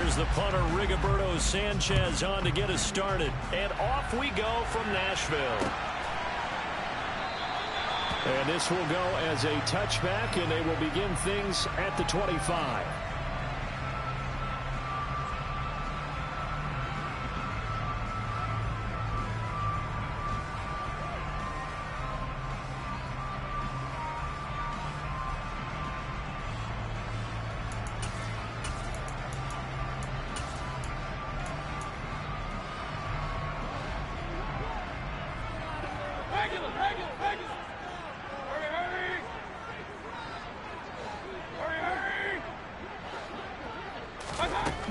Here's the punter, Rigoberto Sanchez, on to get us started. And off we go from Nashville. And this will go as a touchback, and they will begin things at the 25.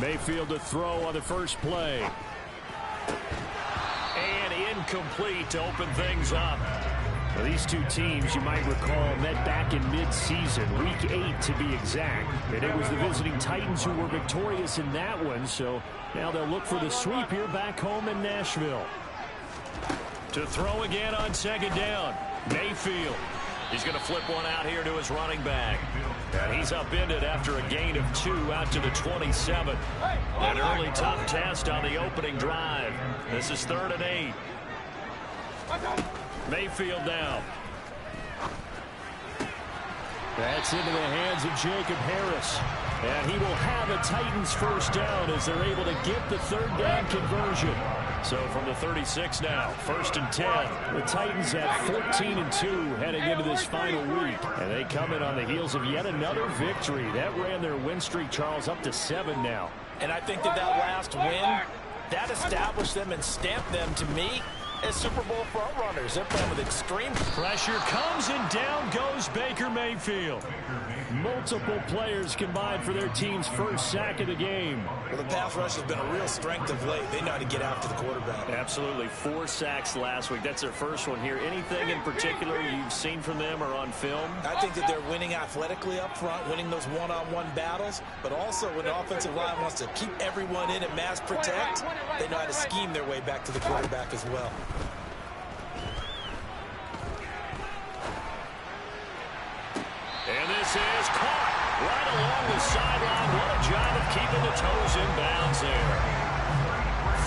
Mayfield to throw on the first play. And incomplete to open things up. Now, these two teams, you might recall, met back in mid-season, Week 8 to be exact. And it was the visiting Titans who were victorious in that one, so now they'll look for the sweep here back home in Nashville. To throw again on second down, Mayfield. He's going to flip one out here to his running back. And he's upended after a gain of 2 out to the 27. An early tough test on the opening drive. This is 3rd and 8. Mayfield down. That's into the hands of Jacob Harris. And he will have a Titans first down as they're able to get the 3rd down conversion. So from the 36 now, 1st and 10. The Titans have 14-2 heading into this final week. And they come in on the heels of yet another victory. That ran their win streak, Charles, up to 7 now. And I think that last win, that established them and stamped them, to me, as Super Bowl frontrunners. They're playing with extreme pressure. Comes and down goes Baker Mayfield. Multiple players combined for their team's first sack of the game. Well, the pass rush has been a real strength of late. They know how to get after the quarterback. Absolutely. 4 sacks last week. That's their first one here. Anything in particular you've seen from them or on film? I think that they're winning athletically up front, winning those one-on-one battles, but also when the offensive line wants to keep everyone in and mass protect, they know how to scheme their way back to the quarterback as well. And this is caught right along the sideline. What a job of keeping the toes in bounds there.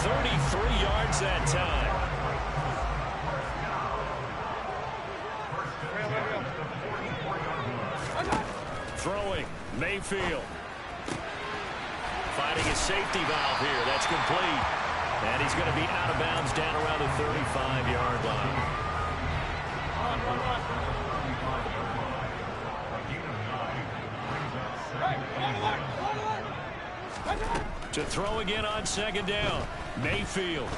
33 yards that time. Throwing, Mayfield. Finding a safety valve here. That's complete. And he's going to be out of bounds down around the 35-yard line. To throw again on second down, Mayfield.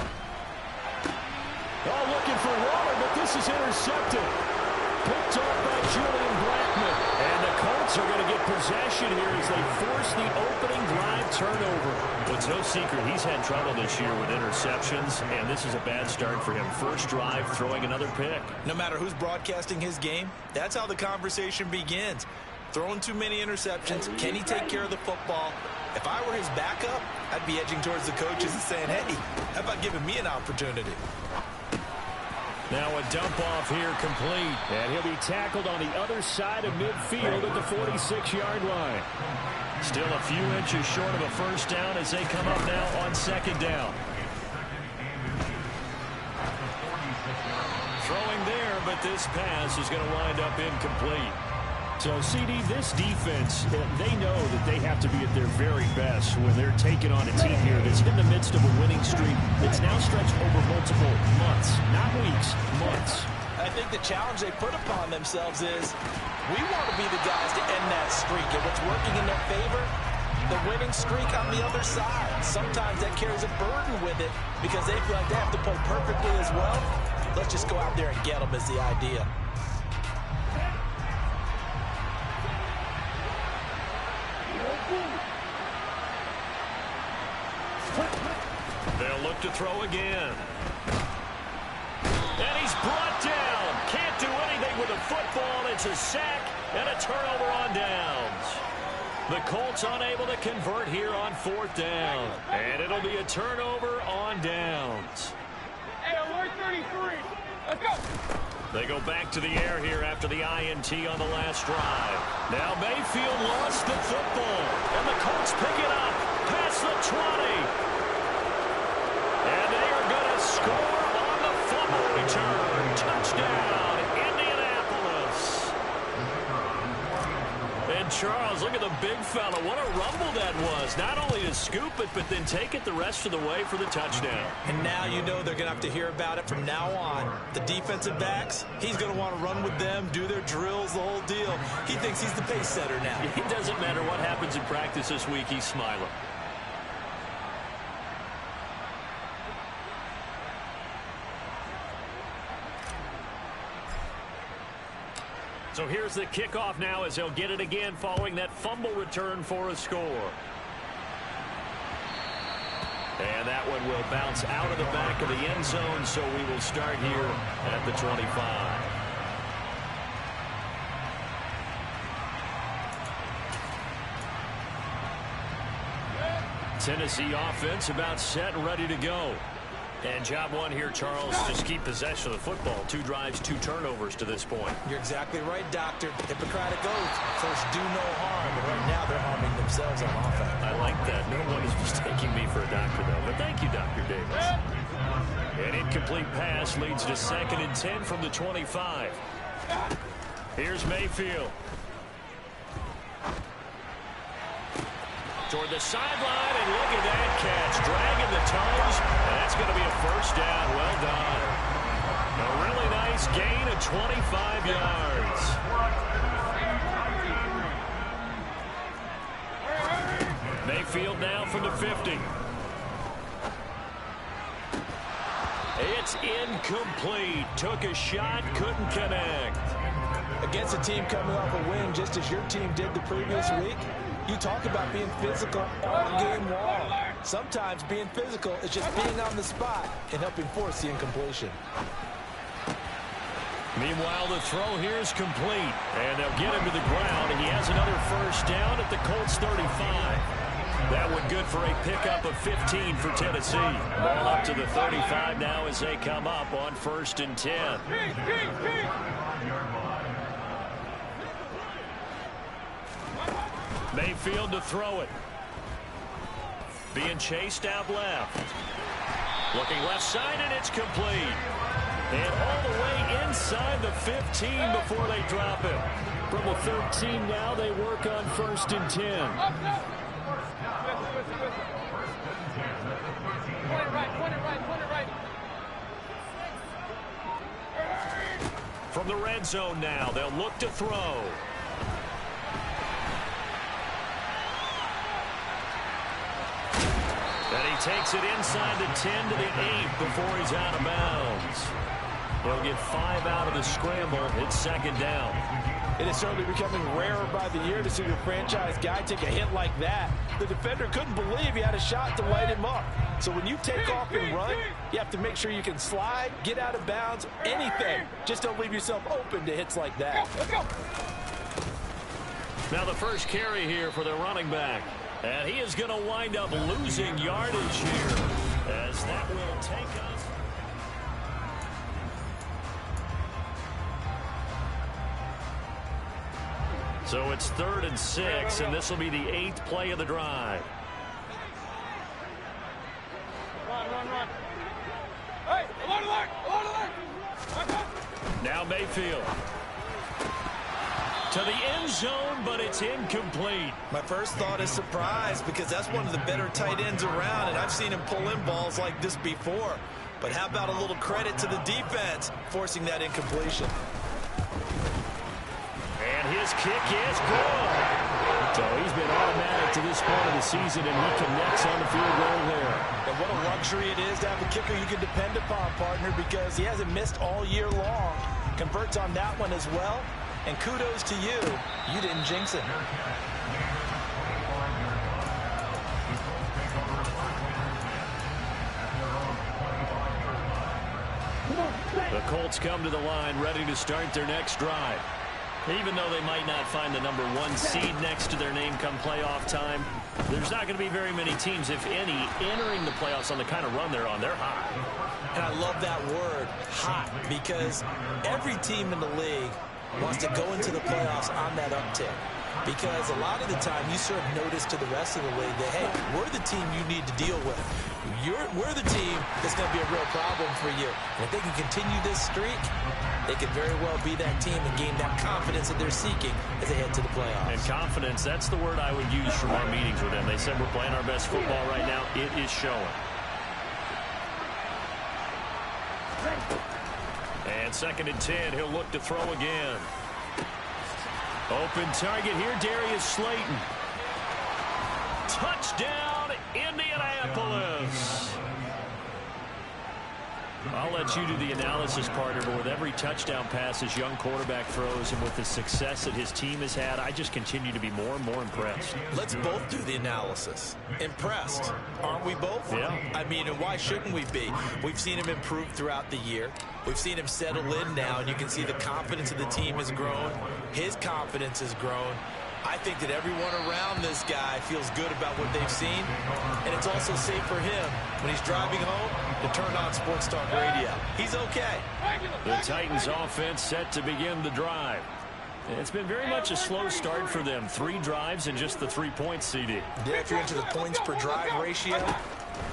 Oh, looking for water, but this is intercepted. Picked off by Julian Blackman. And the Colts are going to get possession here as they force the opening drive turnover. Well, it's no secret he's had trouble this year with interceptions, and this is a bad start for him. First drive, throwing another pick. No matter who's broadcasting his game, that's how the conversation begins. Throwing too many interceptions. Can he take care of the football? If I were his backup, I'd be edging towards the coaches and saying, hey, how about giving me an opportunity? Now a dump off here complete. And he'll be tackled on the other side of midfield at the 46-yard line. Still a few inches short of a first down as they come up now on second down. Throwing there, but this pass is going to wind up incomplete. So, CD, this defense, they know that they have to be at their very best when they're taking on a team here that's in the midst of a winning streak that's now stretched over multiple months, not weeks, months. I think the challenge they put upon themselves is we want to be the guys to end that streak. And what's working in their favor, the winning streak on the other side. Sometimes that carries a burden with it because they feel like they have to play perfectly as well. Let's just go out there and get them is the idea. They'll look to throw again. And he's brought down. Can't do anything with a football. It's a sack and a turnover on downs. The Colts unable to convert here on 4th down. And it'll be a turnover on downs. Hey, alert 33. Let's go. They go back to the air here after the INT on the last drive. Now Mayfield lost the football. And the Colts pick it up. Pass across the 20. And they are going to score on the fumble return. Touchdown, Indianapolis. And Charles, look at the big fella. What a rumble that was. Not only to scoop it, but then take it the rest of the way for the touchdown. And now you know they're going to have to hear about it from now on. The defensive backs, he's going to want to run with them, do their drills, the whole deal. He thinks he's the pace setter now. It doesn't matter what happens in practice this week. He's smiling. So here's the kickoff now as he'll get it again following that fumble return for a score. And that one will bounce out of the back of the end zone, so we will start here at the 25. Tennessee offense about set and ready to go. And job one here, Charles, just keep possession of the football. 2 drives, 2 turnovers to this point. You're exactly right, Doctor. Hippocratic oath. First, do no harm. But right now, they're harming themselves on offense. I like that. No one is mistaking me for a doctor, though. But thank you, Dr. Davis. An incomplete pass leads to 2nd and 10 from the 25. Here's Mayfield. Toward the sideline, and look at that catch. Dragging the toes, and that's going to be a first down. Well done. A really nice gain of 25 yards. Mayfield now from the 50. It's incomplete. Took a shot, couldn't connect. Against a team coming off a win, just as your team did the previous week, you talk about being physical all game long. Sometimes being physical is just being on the spot and helping force the incompletion. Meanwhile, the throw here is complete, and they'll get him to the ground, and he has another first down at the Colts 35. That one good for a pickup of 15 for Tennessee. Ball up to the 35 now as they come up on 1st and 10. Mayfield to throw it. Being chased out left. Looking left side, and it's complete. And all the way inside the 15 before they drop it. From the 13 now, they work on 1st and 10. From the red zone now, they'll look to throw. And he takes it inside the 10 to the 8 before he's out of bounds. He'll get 5 out of the scramble. It's 2nd down. It is certainly becoming rarer by the year to see your franchise guy take a hit like that. The defender couldn't believe he had a shot to light him up. So when you take off and run, you have to make sure you can slide, get out of bounds, anything. Just don't leave yourself open to hits like that. Let's go. Now the first carry here for the running back. And he is going to wind up losing yardage here as that will take us. So it's 3rd and 6, and this will be the 8th play of the drive. Run. Hey, alert. Now Mayfield. To the end zone, but it's incomplete. My first thought is surprise because that's one of the better tight ends around, and I've seen him pull in balls like this before. But how about a little credit to the defense forcing that incompletion? And his kick is good. So he's been automatic to this point of the season, and he connects on the field goal there. And what a luxury it is to have a kicker you can depend upon, partner, because he hasn't missed all year long. Converts on that one as well. And kudos to you. You didn't jinx it. The Colts come to the line ready to start their next drive. Even though they might not find the number 1 seed next to their name come playoff time, there's not going to be very many teams, if any, entering the playoffs on the kind of run they're on. They're hot. And I love that word, hot, because every team in the league wants to go into the playoffs on that uptick. because a lot of the time you serve notice to the rest of the league that, hey, we're the team you need to deal with. We're the team that's going to be a real problem for you. And if they can continue this streak, they could very well be that team and gain that confidence that they're seeking as they head to the playoffs. And confidence, that's the word I would use from our meetings with them. They said we're playing our best football right now. It is showing. And 2nd and 10, he'll look to throw again. Open target here, Darius Slayton. Touchdown, Indianapolis. I'll let you do the analysis, partner, but with every touchdown pass his young quarterback throws and with the success that his team has had, I just continue to be more and more impressed. Let's both do the analysis. Impressed, aren't we both? Yeah. I mean, and why shouldn't we be? We've seen him improve throughout the year. We've seen him settle in now, and you can see the confidence of the team has grown. His confidence has grown. I think that everyone around this guy feels good about what they've seen, and it's also safe for him when he's driving home to turn on Sports Talk Radio. He's okay. The Titans offense set to begin the drive. It's been very much a slow start for them. 3 drives and just the 3 points, CD. Yeah, if you're into the points per drive ratio,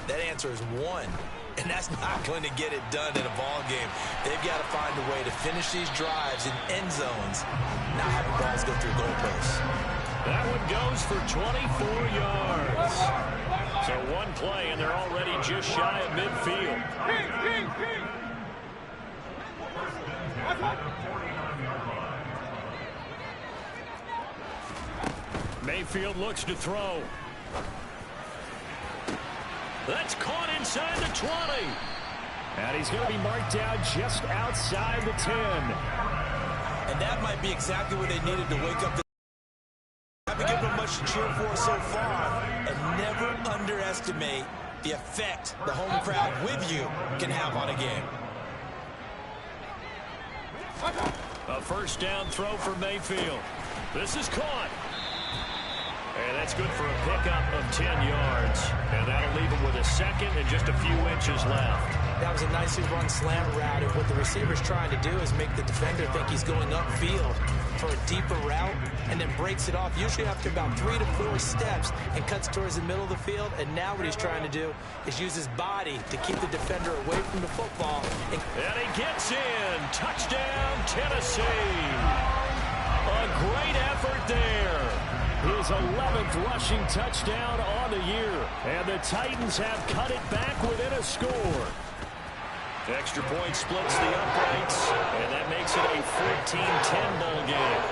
that answer is 1. And that's not going to get it done in a ball game. They've got to find a way to finish these drives in end zones, not having balls go through goalposts. That one goes for 24 yards. So 1 play, and they're already just shy of midfield. Mayfield looks to throw. That's caught inside the 20. And he's going to be marked down just outside the 10. And that might be exactly what they needed to wake up the... Haven't given them much to cheer for so far. And never underestimate the effect the home crowd with you can have on a game. A 1st down throw for Mayfield. This is caught. And that's good for a pickup of 10 yards. And that'll leave him with a 2nd and just a few inches left. That was a nicely run slant route. And what the receiver's trying to do is make the defender think he's going upfield for a deeper route and then breaks it off, usually after about 3 to 4 steps, and cuts towards the middle of the field. And now what he's trying to do is use his body to keep the defender away from the football. And he gets in. Touchdown, Tennessee. A great effort there. His 11th rushing touchdown on the year. And the Titans have cut it back within a score. Extra point splits the uprights, and that makes it a 14-10 ball game.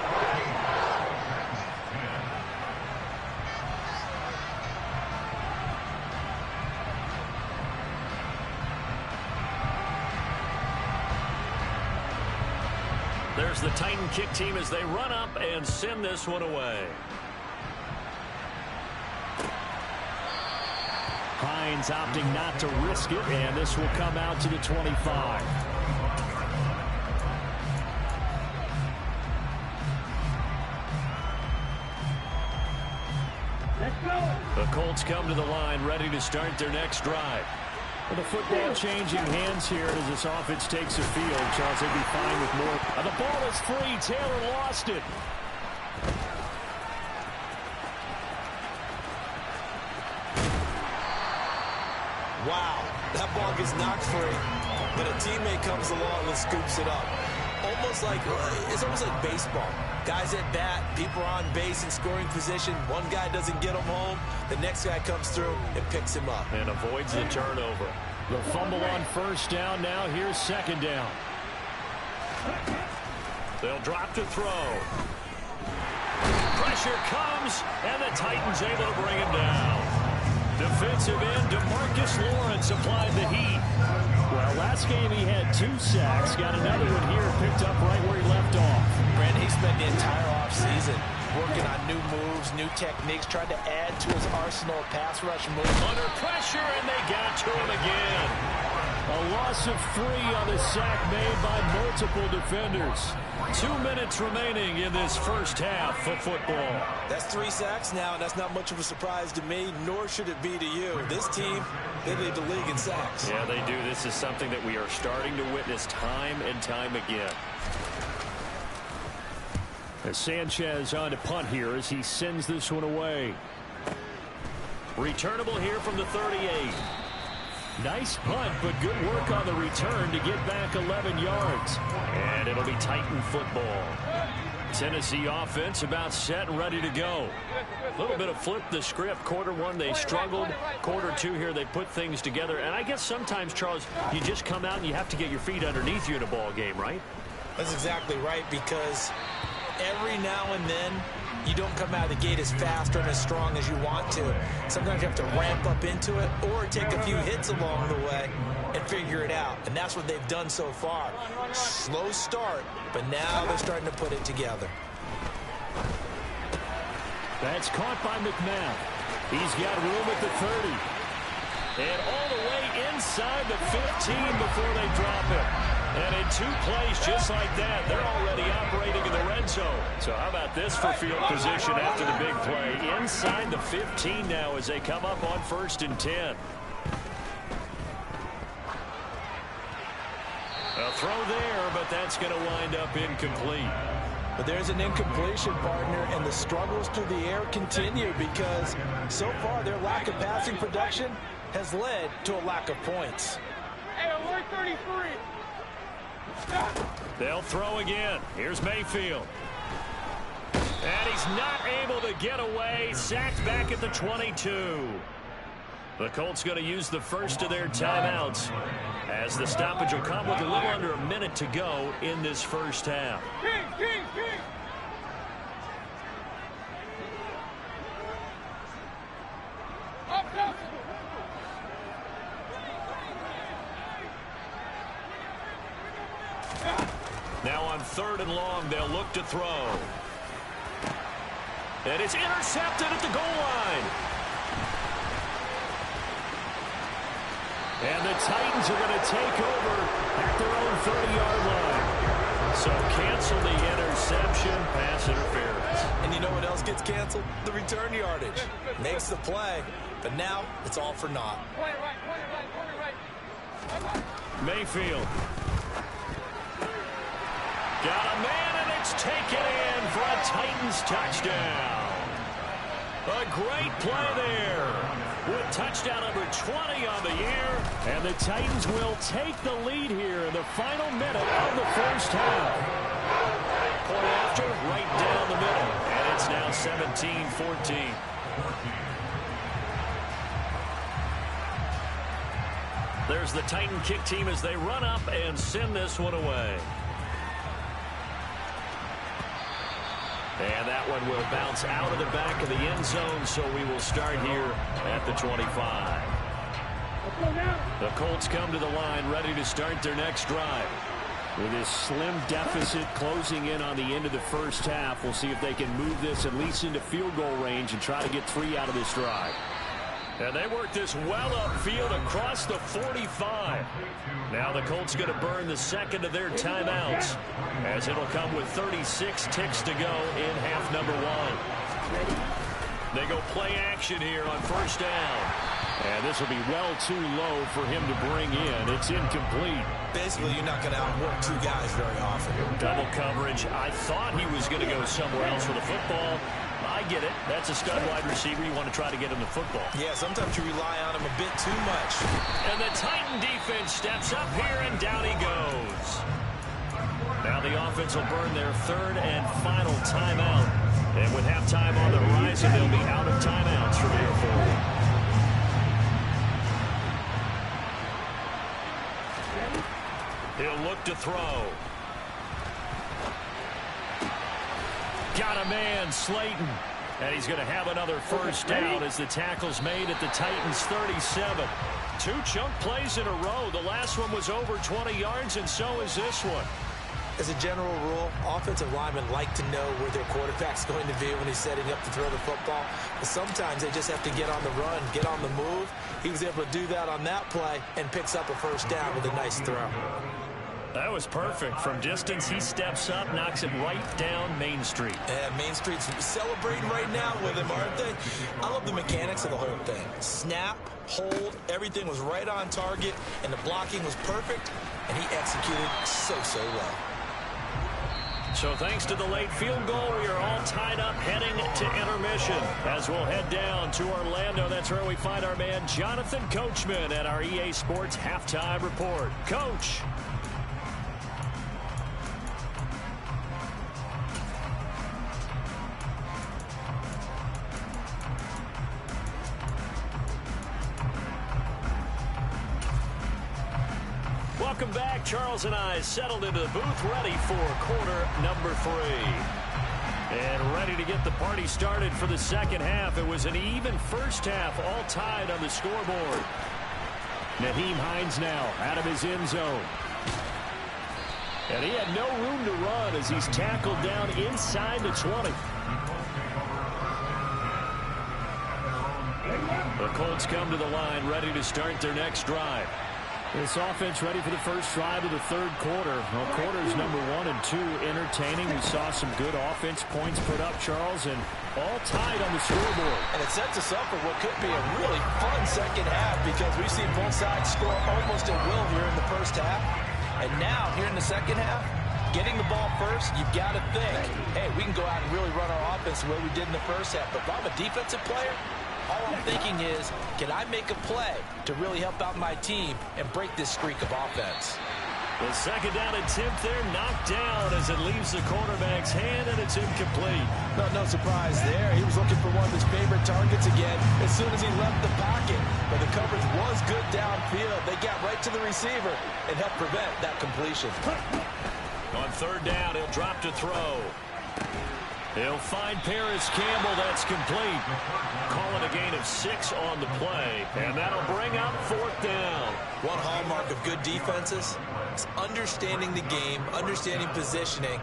There's the Titan kick team as they run up and send this one away. Hines opting not to risk it, and this will come out to the 25. The Colts come to the line, ready to start their next drive. Well, the football changing hands here as this offense takes the field. Charles, they'd be fine with more. The ball is free. Taylor lost it. Wow, that ball gets knocked free, but a teammate comes along and scoops it up. It's almost like baseball. Guys at bat, people are on base in scoring position. One guy doesn't get him home. The next guy comes through and picks him up. And avoids the turnover. The fumble on 1st down now. Here's 2nd down. They'll drop to throw. Pressure comes, and the Titans able to bring him down. Defensive end DeMarcus Lawrence applied the heat. Well, last game he had 2 sacks. Got another one here picked up right where he left off. Brandon, he spent the entire offseason working on new moves, new techniques, tried to add to his arsenal of pass rush moves. Under pressure, and they got to him again. A loss of 3 on the sack made by multiple defenders. 2 minutes remaining in this first half of football. That's 3 sacks now, and that's not much of a surprise to me, nor should it be to you. This team, they lead the league in sacks. Yeah, they do. This is something that we are starting to witness time and time again. As Sanchez on to punt here as he sends this one away. Returnable here from the 38. Nice punt, but good work on the return to get back 11 yards. And it'll be Titan football. Tennessee offense about set and ready to go. A little bit of flip the script. Quarter one, they struggled. Quarter two here, they put things together. And I guess sometimes, Charles, you just come out and you have to get your feet underneath you in a ball game, right? That's exactly right, because every now and then you don't come out of the gate as fast or as strong as you want to. Sometimes you have to ramp up into it or take a few hits along the way and figure it out. And that's what they've done so far. Slow start, but now they're starting to put it together. That's caught by McNabb. He's got room at the 30. And all the way inside the 15 before they drop it. And in 2 plays just like that, they're already operating in the red zone. So how about this for field position after the big play? Inside the 15 now as they come up on 1st and 10. A throw there, but that's going to wind up incomplete. But there's an incompletion, partner, and the struggles through the air continue because so far their lack of passing production has led to a lack of points. Hey, alert 33. They'll throw again. Here's Mayfield. And he's not able to get away. Sacked back at the 22. The Colts going to use the first of their timeouts as the stoppage will come with a little under a minute to go in this first half. King. Up. Now on 3rd and long, they'll look to throw. And it's intercepted at the goal line. And the Titans are going to take over at their own 30-yard line. So cancel the interception, pass interference. And you know what else gets canceled? The return yardage. Makes the play, but now it's all for naught. Point right. Mayfield. Got a man, and it's taken in for a Titans touchdown. A great play there with touchdown number 20 on the year. And the Titans will take the lead here in the final minute of the first half. Point after, right down the middle. And it's now 17-14. There's the Titan kick team as they run up and send this one away. And that one will bounce out of the back of the end zone, so we will start here at the 25. The Colts come to the line ready to start their next drive. With this slim deficit closing in on the end of the first half, we'll see if they can move this at least into field goal range and try to get 3 out of this drive. And they work this well upfield across the 45. Now the Colts going to burn the second of their timeouts as it'll come with 36 ticks to go in half number 1. They go play action here on 1st down. And this will be well too low for him to bring in. It's incomplete. Basically, you're not going to outwork 2 guys very often. Double coverage. I thought he was going to go somewhere else with the football. I get it. That's a stud wide receiver. You want to try to get him the football. Yeah, sometimes you rely on him a bit too much. And the Titan defense steps up here, and down he goes. Now the offense will burn their 3rd and final timeout. And with halftime on the horizon, they'll be out of timeouts from here forward. He'll look to throw. Got a man, Slayton. And he's going to have another first down as the tackle's made at the Titans' 37. 2 chunk plays in a row. The last one was over 20 yards, and so is this one. As a general rule, offensive linemen like to know where their quarterback's going to be when he's setting up to throw the football. But sometimes they just have to get on the run, get on the move. He was able to do that on that play and picks up a first down with a nice throw. That was perfect. From distance, he steps up, knocks it right down Main Street. And Main Street's celebrating right now with him, aren't they? I love the mechanics of the whole thing. Snap, hold, everything was right on target, and the blocking was perfect, and he executed so well. So thanks to the late field goal, we are all tied up heading to intermission. As we'll head down to Orlando, that's where we find our man Jonathan Coachman at our EA Sports Halftime Report. Coach. Welcome back. Charles and I settled into the booth, ready for quarter number 3. And ready to get the party started for the second half. It was an even first half, all tied on the scoreboard. Nyheim Hines now out of his end zone. And he had no room to run as he's tackled down inside the 20. The Colts come to the line, ready to start their next drive. This offense ready for the first drive of the third quarter. Well, quarters number 1 and 2 entertaining. We saw some good offense points put up, Charles, and all tied on the scoreboard. And it sets us up for what could be a really fun second half because we've seen both sides score almost at will here in the first half. And now, here in the second half, getting the ball first, you've got to think, hey, we can go out and really run our offense the way we did in the first half. But if I'm a defensive player, all I'm thinking is, can I make a play to really help out my team and break this streak of offense? The second down attempt there knocked down as it leaves the quarterback's hand, and it's incomplete. No surprise there. He was looking for one of his favorite targets again as soon as he left the pocket. But the coverage was good downfield. They got right to the receiver and helped prevent that completion. On third down, he'll drop to throw. He'll find Paris Campbell. That's complete. Calling a gain of 6 on the play, and that'll bring up fourth down. One hallmark of good defenses is understanding the game, understanding positioning,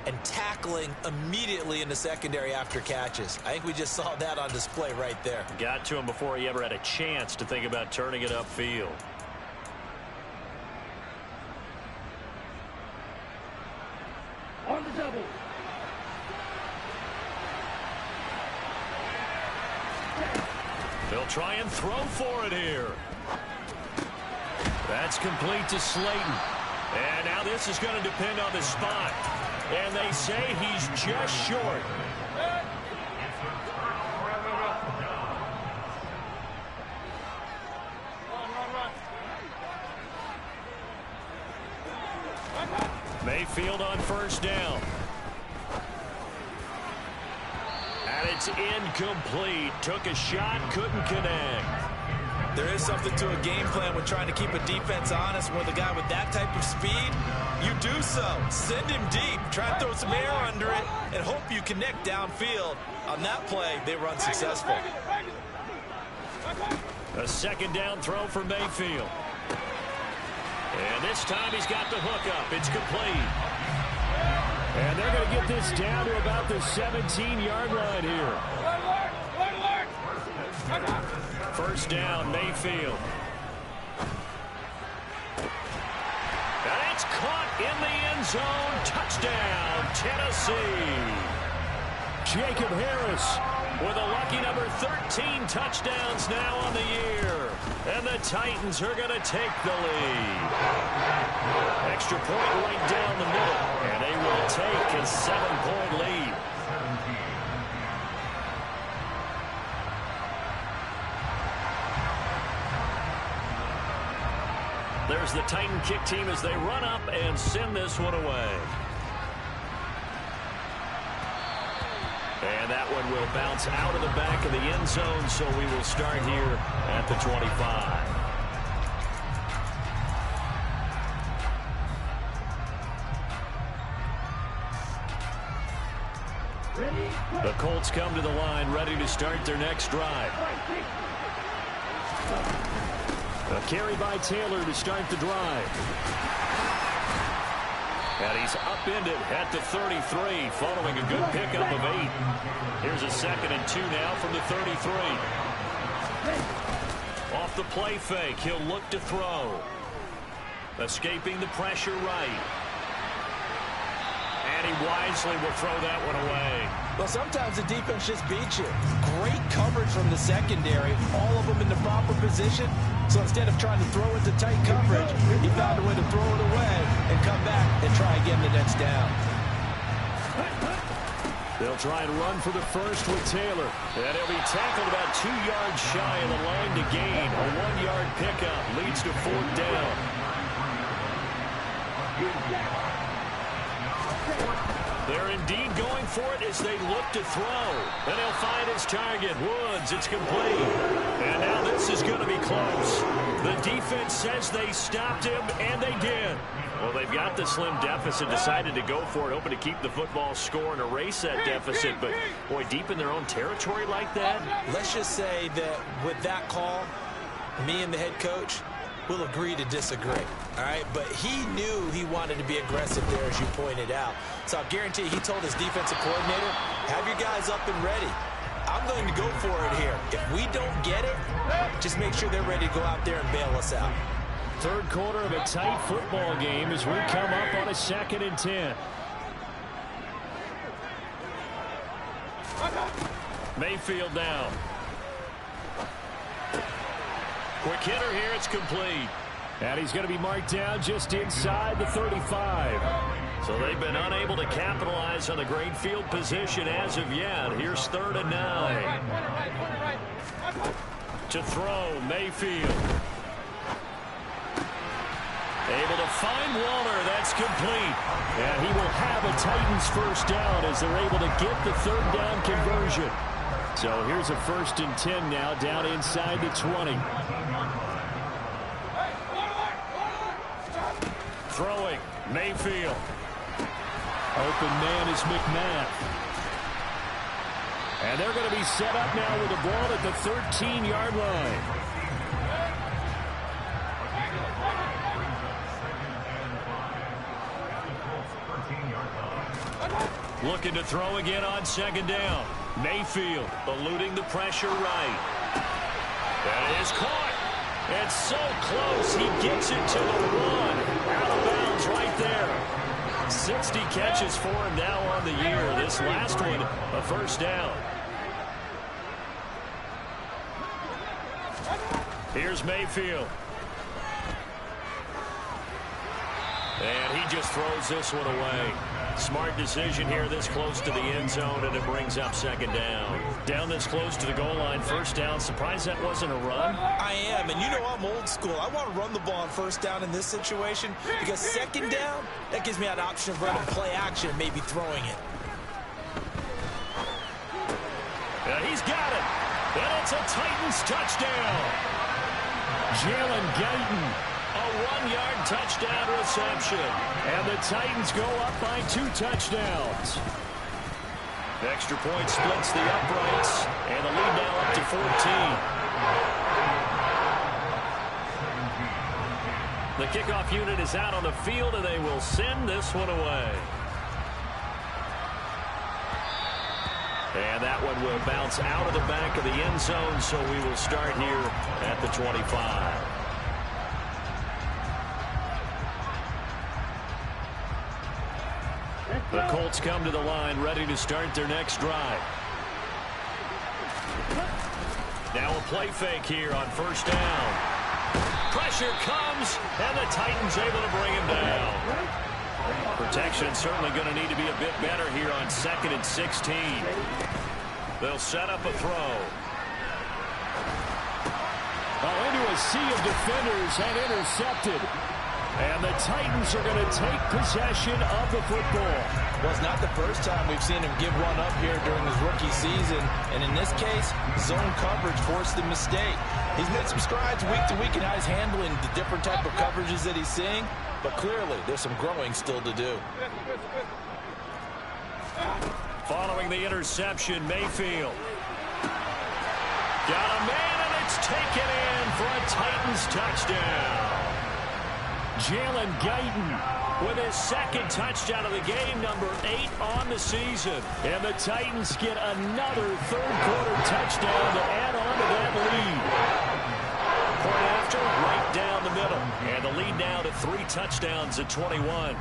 and tackling immediately in the secondary after catches. I think we just saw that on display right there. Got to him before he ever had a chance to think about turning it upfield. On the double. They'll try and throw for it here. That's complete to Slayton. And now this is going to depend on the spot. And they say he's just short. Mayfield on first down. And it's incomplete. Took a shot, couldn't connect. There is something to a game plan when trying to keep a defense honest. With a guy with that type of speed, you do so. Send him deep. Try and throw some air under it and hope you connect downfield. On that play, they were unsuccessful. A second down throw for Mayfield. And this time he's got the hook up. It's complete. And they're going to get this down to about the 17-yard line here. First down, Mayfield. And it's caught in the end zone. Touchdown, Tennessee. Jacob Harris with a lucky number 13 touchdowns now on the year. And the Titans are going to take the lead. Extra point right down the middle. And they will take a 7-point lead. There's the Titan kick team as they run up and send this one away. And that one will bounce out of the back of the end zone, so we will start here at the 25. The Colts come to the line, ready to start their next drive. A carry by Taylor to start the drive. And he's upended at the 33, following a good pickup of 8. Here's a 2nd and 2 now from the 33. Off the play fake, he'll look to throw. Escaping the pressure right. And he wisely will throw that one away. Well, sometimes the defense just beats you. Great coverage from the secondary, all of them in the proper position. So instead of trying to throw into tight coverage, he found a way to throw it away and come back and try again the next down. They'll try and run for the first with Taylor. And he'll be tackled about 2 yards shy of the line to gain. A 1-yard pickup leads to 4th down. They're indeed going for it as they look to throw. And he'll find his target. Woods, it's complete. And now this is going to be close. The defense says they stopped him, and they did. Well, they've got the slim deficit, decided to go for it, hoping to keep the football score and erase that deficit. But, boy, deep in their own territory like that. Let's just say that with that call, me and the head coach will agree to disagree. All right, but he knew he wanted to be aggressive there, as you pointed out. So I'll guarantee you, he told his defensive coordinator, have your guys up and ready. I'm going to go for it here. If we don't get it, just make sure they're ready to go out there and bail us out. Third quarter of a tight football game as we come up on a 2nd and 10. Mayfield down. Quick hitter here, it's complete. And he's going to be marked down just inside the 35. So they've been unable to capitalize on the great field position as of yet. Here's 3rd and 9. To throw, Mayfield. Able to find Waller. That's complete. And he will have a Titans first down as they're able to get the 3rd down conversion. So here's a 1st and 10 now down inside the 20. Throwing, Mayfield. Open man is McMath. And they're going to be set up now with the ball at the 13-yard line. Looking to throw again on 2nd down. Mayfield eluding the pressure right. That is caught. And so close, he gets it to the 1. Out of bounds right there. 60 catches for him now on the year. This last one, a first down. Here's Mayfield. And he just throws this one away. Smart decision here this close to the end zone, and it brings up 2nd down. Down this close to the goal line, first down. Surprised that wasn't a run? I am, and you know I'm old school. I want to run the ball on first down in this situation because 2nd down, that gives me an option of running play action, maybe throwing it. And he's got it. And it's a Titans touchdown. Jalen Guyton. A 1-yard touchdown reception. And the Titans go up by 2 touchdowns. Extra point splits the uprights. And the lead now up to 14. The kickoff unit is out on the field, and they will send this one away. And that one will bounce out of the back of the end zone, so we will start here at the 25. The Colts come to the line ready to start their next drive. Now a play fake here on first down. Pressure comes, and the Titans able to bring him down. Protection certainly going to need to be a bit better here on 2nd and 16. They'll set up a throw. Into a sea of defenders and intercepted. And the Titans are going to take possession of the football. Well, it's not the first time we've seen him give one up here during his rookie season. And in this case, zone coverage forced the mistake. He's made some strides week to week in how he's handling the different type of coverages that he's seeing. But clearly, there's some growing still to do. Following the interception, Mayfield. Got a man, and it's taken in for a Titans touchdown. Jalen Guyton with his 2nd touchdown of the game, number 8 on the season. And the Titans get another 3rd quarter touchdown to add on to that lead. Point after, right down the middle. And the lead now to 3 touchdowns at 21.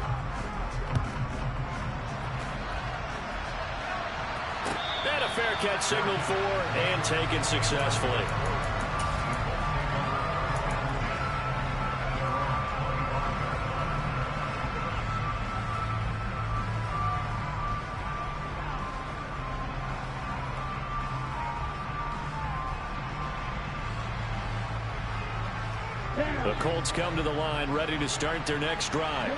And a fair catch signaled for and taken successfully. The Colts come to the line ready to start their next drive.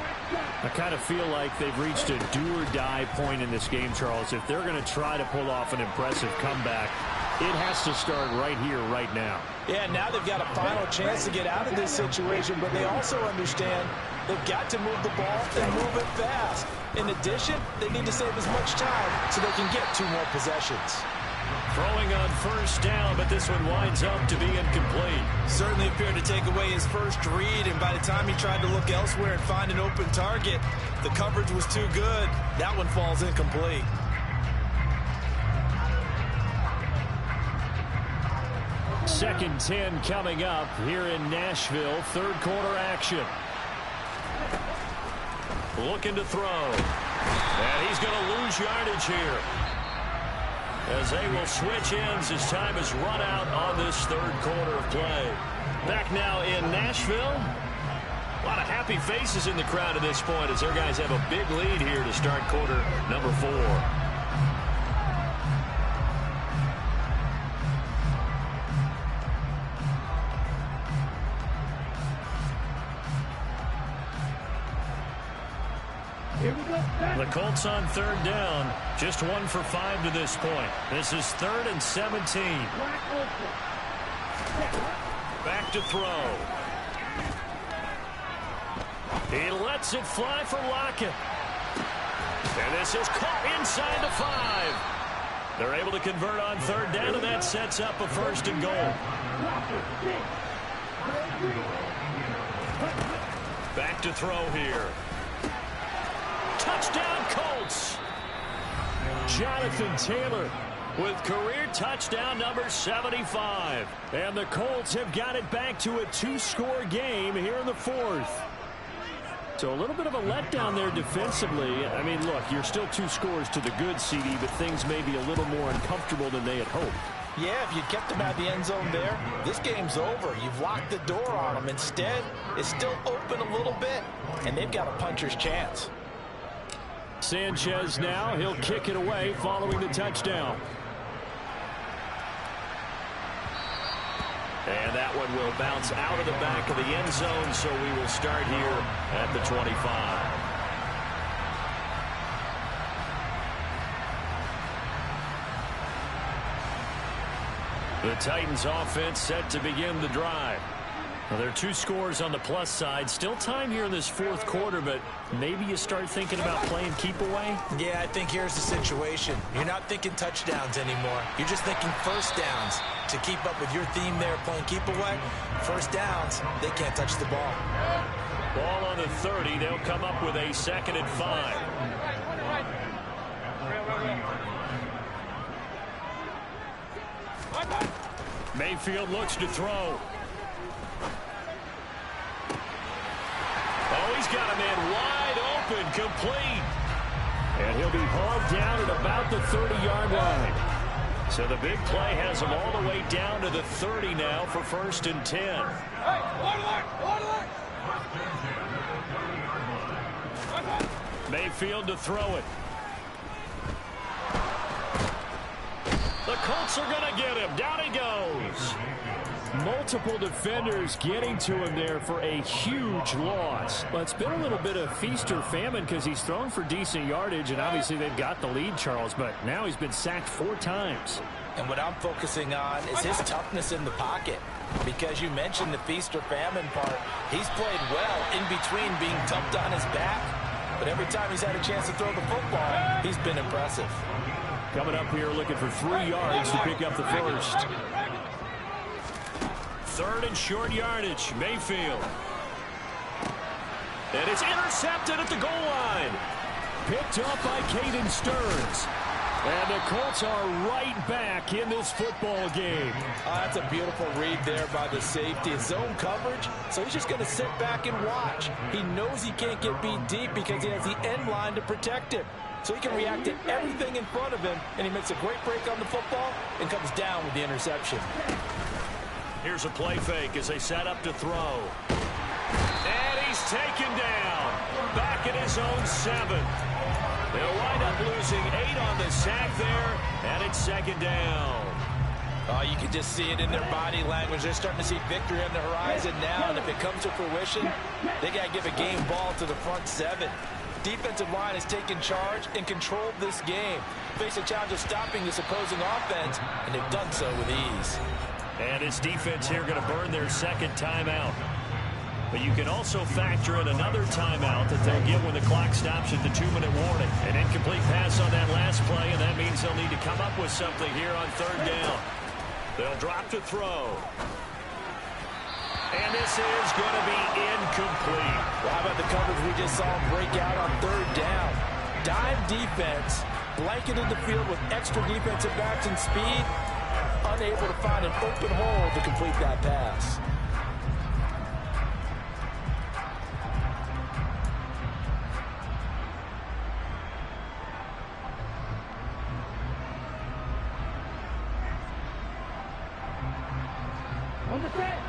I kind of feel like they've reached a do-or-die point in this game, Charles. If they're going to try to pull off an impressive comeback, it has to start right here, right now. Yeah, now they've got a final chance to get out of this situation, but they also understand they've got to move the ball and move it fast. In addition, they need to save as much time so they can get 2 more possessions. Throwing on first down, but this one winds up to be incomplete. Certainly appeared to take away his first read, and by the time he tried to look elsewhere and find an open target, the coverage was too good. That one falls incomplete. Second 10 coming up here in Nashville. Third quarter action. Looking to throw. And he's going to lose yardage here, as they will switch ends as time is run out on this third quarter of play. Back now in Nashville. A lot of happy faces in the crowd at this point as their guys have a big lead here to start quarter number 4. The Colts on third down, just 1 for 5 to this point. This is 3rd and 17. Back to throw. He lets it fly for Lockett. And this is caught inside the 5. They're able to convert on third down, and that sets up a 1st and goal. Back to throw here. Touchdown Colts. Jonathan Taylor with career touchdown number 75. And the Colts have got it back to a 2-score game here in the 4th. So a little bit of a letdown there defensively. I mean, look, you're still 2 scores to the good, CD, but things may be a little more uncomfortable than they had hoped. Yeah, if you kept them out of the end zone there, this game's over. You've locked the door on them. Instead, it's still open a little bit, and they've got a puncher's chance. Sanchez now, he'll kick it away following the touchdown. And that one will bounce out of the back of the end zone, so we will start here at the 25. The Titans offense set to begin the drive. Well, there are 2 scores on the plus side. Still time here in this 4th quarter, but maybe you start thinking about playing keep away? Yeah, I think here's the situation. You're not thinking touchdowns anymore. You're just thinking first downs. To keep up with your theme there, playing keep away, first downs, they can't touch the ball. Ball on the 30. They'll come up with a 2nd and 5. Mayfield looks to throw. Oh, he's got a man wide open, complete. And he'll be hauled down at about the 30-yard line. So the big play has him all the way down to the 30 now for 1st and 10. Mayfield to throw it. The Colts are going to get him. Down he goes. Multiple defenders getting to him there for a huge loss. Well, it's been a little bit of feast or famine because he's thrown for decent yardage, and obviously they've got the lead, Charles, but now he's been sacked 4 times. And what I'm focusing on is his toughness in the pocket. Because you mentioned the feast or famine part. He's played well in between being dumped on his back. But every time he's had a chance to throw the football, he's been impressive. Coming up here looking for 3 yards to pick up the 1st. 3rd and short yardage. Mayfield. And it's intercepted at the goal line. Picked up by Caden Stearns. And the Colts are right back in this football game. That's a beautiful read there by the safety. Zone coverage, so he's just going to sit back and watch. He knows he can't get beat deep because he has the end line to protect him. So he can react to everything in front of him, and he makes a great break on the football and comes down with the interception. Here's a play fake as they set up to throw. And he's taken down. Back at his own 7. They'll wind up losing 8 on the sack there, and it's 2nd down. Oh, you can just see it in their body language. They're starting to see victory on the horizon now, and if it comes to fruition, they got to give a game ball to the front seven. Defensive line has taken charge and controlled this game. Face a challenge of stopping this opposing offense, and they've done so with ease. And this defense here going to burn their second timeout. But you can also factor in another timeout that they'll get when the clock stops at the 2-minute warning. An incomplete pass on that last play, and that means they'll need to come up with something here on third down. They'll drop to throw. And this is going to be incomplete. Well, how about the coverage we just saw break out on third down? Dime defense, blanketed the field with extra defensive backs and speed, unable to find an open hole to complete that pass. On the set.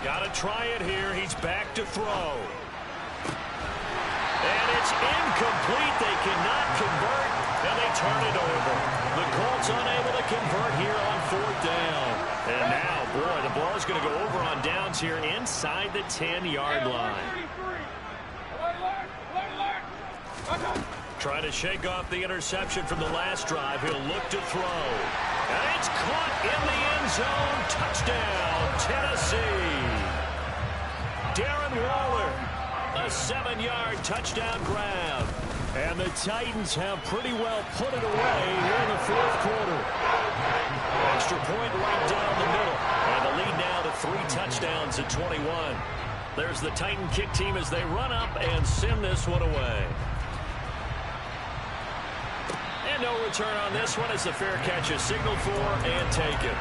Got to try it here. He's back to throw. And it's incomplete. They cannot convert, and they turn it over. The Colts unable to convert here on fourth down. And now, boy, the ball is going to go over on downs here inside the 10-yard line. Trying to shake off the interception from the last drive. He'll look to throw. And it's caught in the end zone. Touchdown, Tennessee. Darren Waller, a 7-yard touchdown grab. And the Titans have pretty well put it away here in the fourth quarter. Extra point right down the middle. And the lead now to 3 touchdowns at 21. There's the Titan kick team as they run up and send this one away. And no return on this one as the fair catch is signaled for and taken.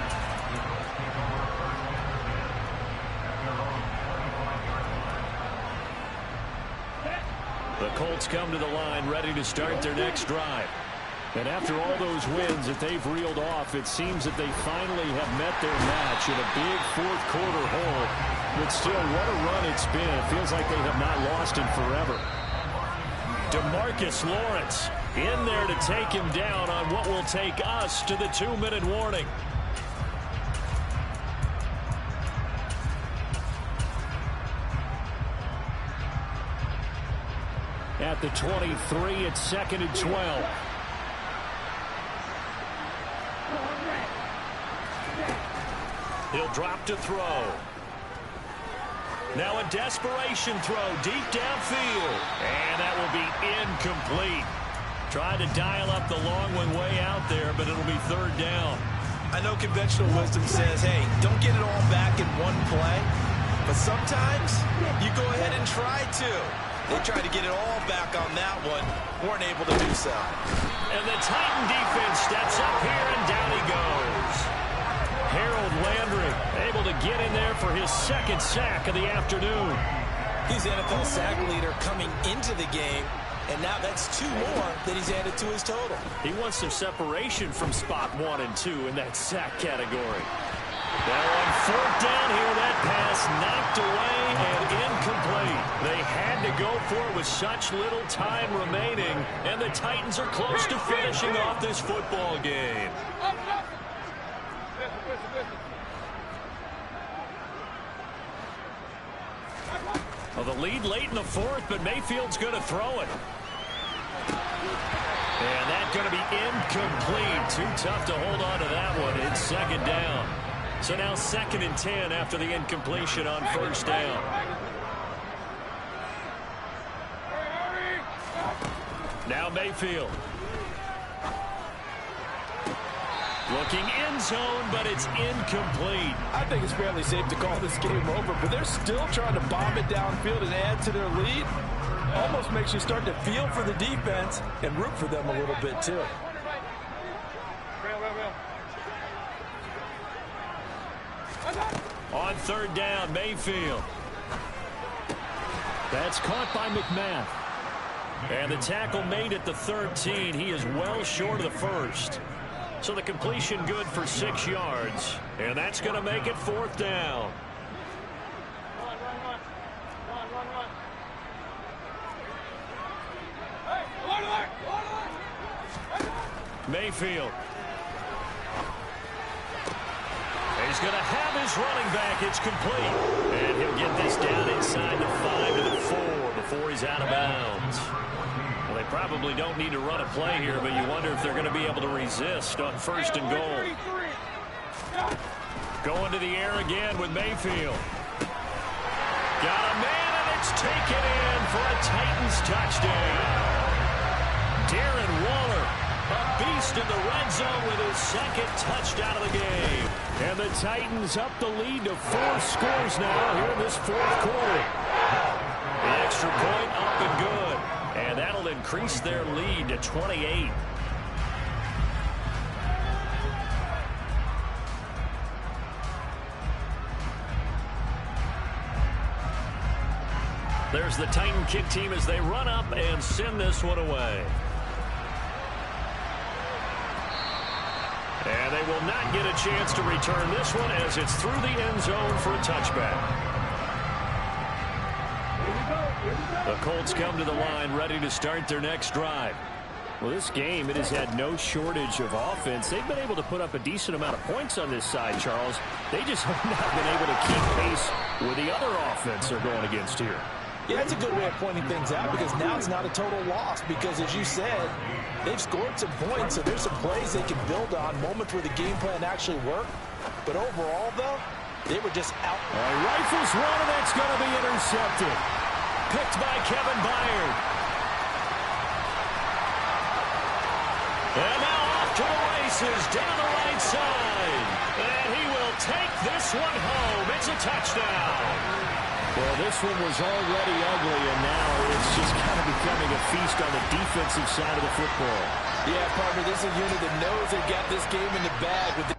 The Colts come to the line ready to start their next drive. And after all those wins that they've reeled off, it seems that they finally have met their match in a big fourth quarter hole. But still, what a run it's been. It feels like they have not lost in forever. DeMarcus Lawrence in there to take him down on what will take us to the 2-minute warning. At the 23, it's 2nd and 12. He'll drop to throw. Now a desperation throw deep downfield. And that will be incomplete. Tried to dial up the long one way out there, but it'll be third down. I know conventional wisdom says, hey, don't get it all back in one play. But sometimes you go ahead and try to. They tried to get it all back on that one. Weren't able to do so. And the Titan defense steps up here, and down he goes. Harold Landry able to get in there for his 2nd sack of the afternoon. He's NFL sack leader coming into the game, and now that's 2 more that he's added to his total. He wants some separation from spot 1 and 2 in that sack category. Now on fourth down here, that pass knocked away and incomplete. They had to go for it with such little time remaining, and the Titans are close to finishing off this football game. Well, the lead late in the fourth, but Mayfield's going to throw it. And that's going to be incomplete. Too tough to hold on to that one. It's 2nd down. So now 2nd and 10 after the incompletion on first down. Now Mayfield. Looking end zone, but it's incomplete. I think it's fairly safe to call this game over, but they're still trying to bomb it downfield and add to their lead. Almost makes you start to feel for the defense and root for them a little bit, too. On third down, Mayfield. That's caught by McMath. And the tackle made at the 13. He is well short of the first. So the completion good for 6 yards. And that's going to make it 4th down. Mayfield. He's going to have his running back. It's complete. And he'll get this down inside the 5 to the 4 before he's out of bounds. Well, they probably don't need to run a play here, but you wonder if they're going to be able to resist on 1st and goal. Going to the air again with Mayfield. Got a man, and it's taken in for a Titans touchdown. Darren Waller, a beast in the red zone with his 2nd touchdown of the game. And the Titans up the lead to 4 scores now here in this 4th quarter. The extra point up and good. And that'll increase their lead to 28. There's the Titan kick team as they run up and send this one away. And they will not get a chance to return this one as it's through the end zone for a touchback. The Colts come to the line ready to start their next drive. Well, this game, it has had no shortage of offense. They've been able to put up a decent amount of points on this side, Charles. They just have not been able to keep pace with the other offense they're going against here. Yeah, that's a good way of pointing things out because now it's not a total loss because, as you said, they've scored some points, so there's some plays they can build on, moments where the game plan actually worked. But overall, though, they were just out. Rifles one, and that's going to be intercepted. Picked by Kevin Byard. And now off to the races down the right side. And he will take this one home. It's a touchdown. Well, this one was already ugly, and now it's just kind of becoming a feast on the defensive side of the football. Yeah, partner, this is a unit that knows they've got this game in the bag with the